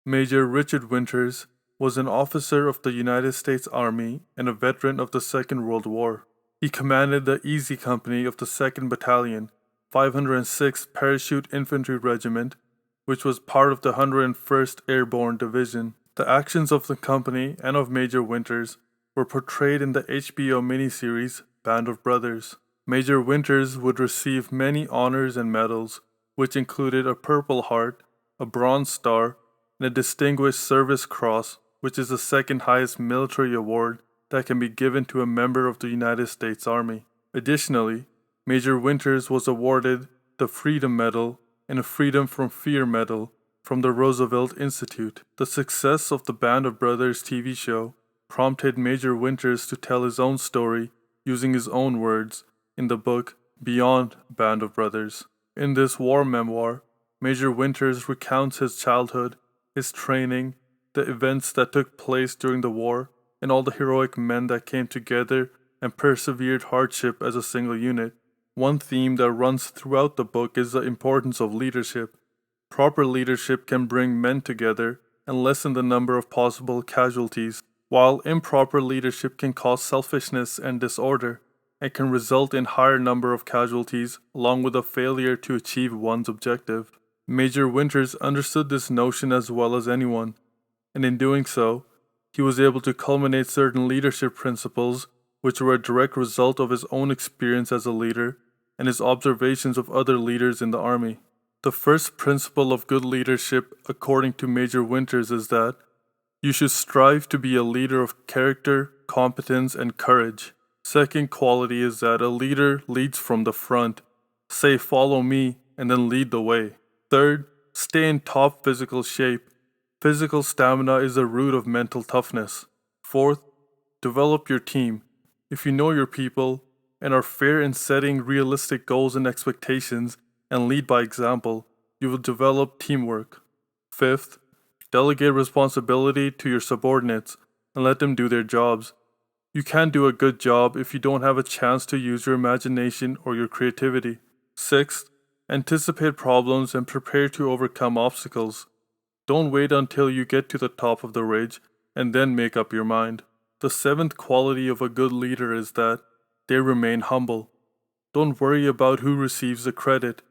Major Richard Winters was an officer of the United States Army and a veteran of the Second World War. He commanded the Easy Company of the 2nd Battalion, 506th Parachute Infantry Regiment, which was part of the 101st Airborne Division. The actions of the company and of Major Winters were portrayed in the HBO miniseries Band of Brothers. Major Winters would receive many honors and medals, which included a Purple Heart, a Bronze Star, and a Distinguished Service Cross, which is the second highest military award that can be given to a member of the United States Army. Additionally, Major Winters was awarded the Freedom Medal and a Freedom from Fear Medal from the Roosevelt Institute. The success of the Band of Brothers TV show prompted Major Winters to tell his own story using his own words in the book Beyond Band of Brothers. In this war memoir, Major Winters recounts his childhood, his training, the events that took place during the war, and all the heroic men that came together and persevered hardship as a single unit. One theme that runs throughout the book is the importance of leadership. Proper leadership can bring men together and lessen the number of possible casualties, while improper leadership can cause selfishness and disorder, and can result in higher number of casualties along with a failure to achieve one's objective. Major Winters understood this notion as well as anyone, and in doing so, he was able to culminate certain leadership principles which were a direct result of his own experience as a leader and his observations of other leaders in the Army. The first principle of good leadership, according to Major Winters, is that you should strive to be a leader of character, competence, and courage. Second quality is that a leader leads from the front. Say, "Follow me," and then lead the way. Third, stay in top physical shape. Physical stamina is the root of mental toughness. Fourth, develop your team. If you know your people and are fair in setting realistic goals and expectations and lead by example, you will develop teamwork. Fifth, delegate responsibility to your subordinates and let them do their jobs. You can't do a good job if you don't have a chance to use your imagination or your creativity. Sixth, anticipate problems and prepare to overcome obstacles. Don't wait until you get to the top of the ridge and then make up your mind. The seventh quality of a good leader is that they remain humble. Don't worry about who receives the credit.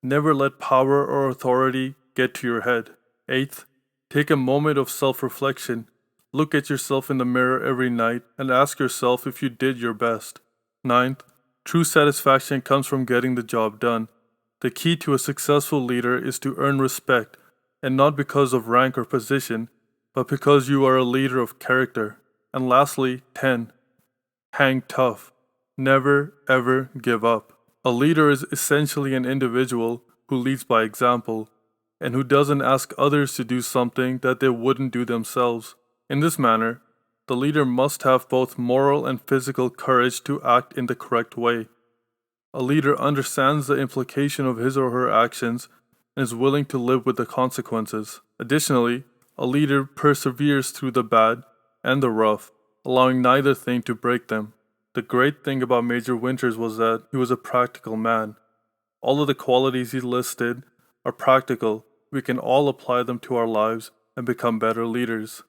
Never let power or authority get to your head. Eighth, take a moment of self-reflection. Look at yourself in the mirror every night and ask yourself if you did your best. Ninth, true satisfaction comes from getting the job done. The key to a successful leader is to earn respect, and not because of rank or position, but because you are a leader of character. And lastly, 10. Hang tough. Never, ever give up. A leader is essentially an individual who leads by example, and who doesn't ask others to do something that they wouldn't do themselves. In this manner, the leader must have both moral and physical courage to act in the correct way. A leader understands the implication of his or her actions and is willing to live with the consequences. Additionally, a leader perseveres through the bad and the rough, allowing neither thing to break them. The great thing about Major Winters was that he was a practical man. All of the qualities he listed are practical. We can all apply them to our lives and become better leaders.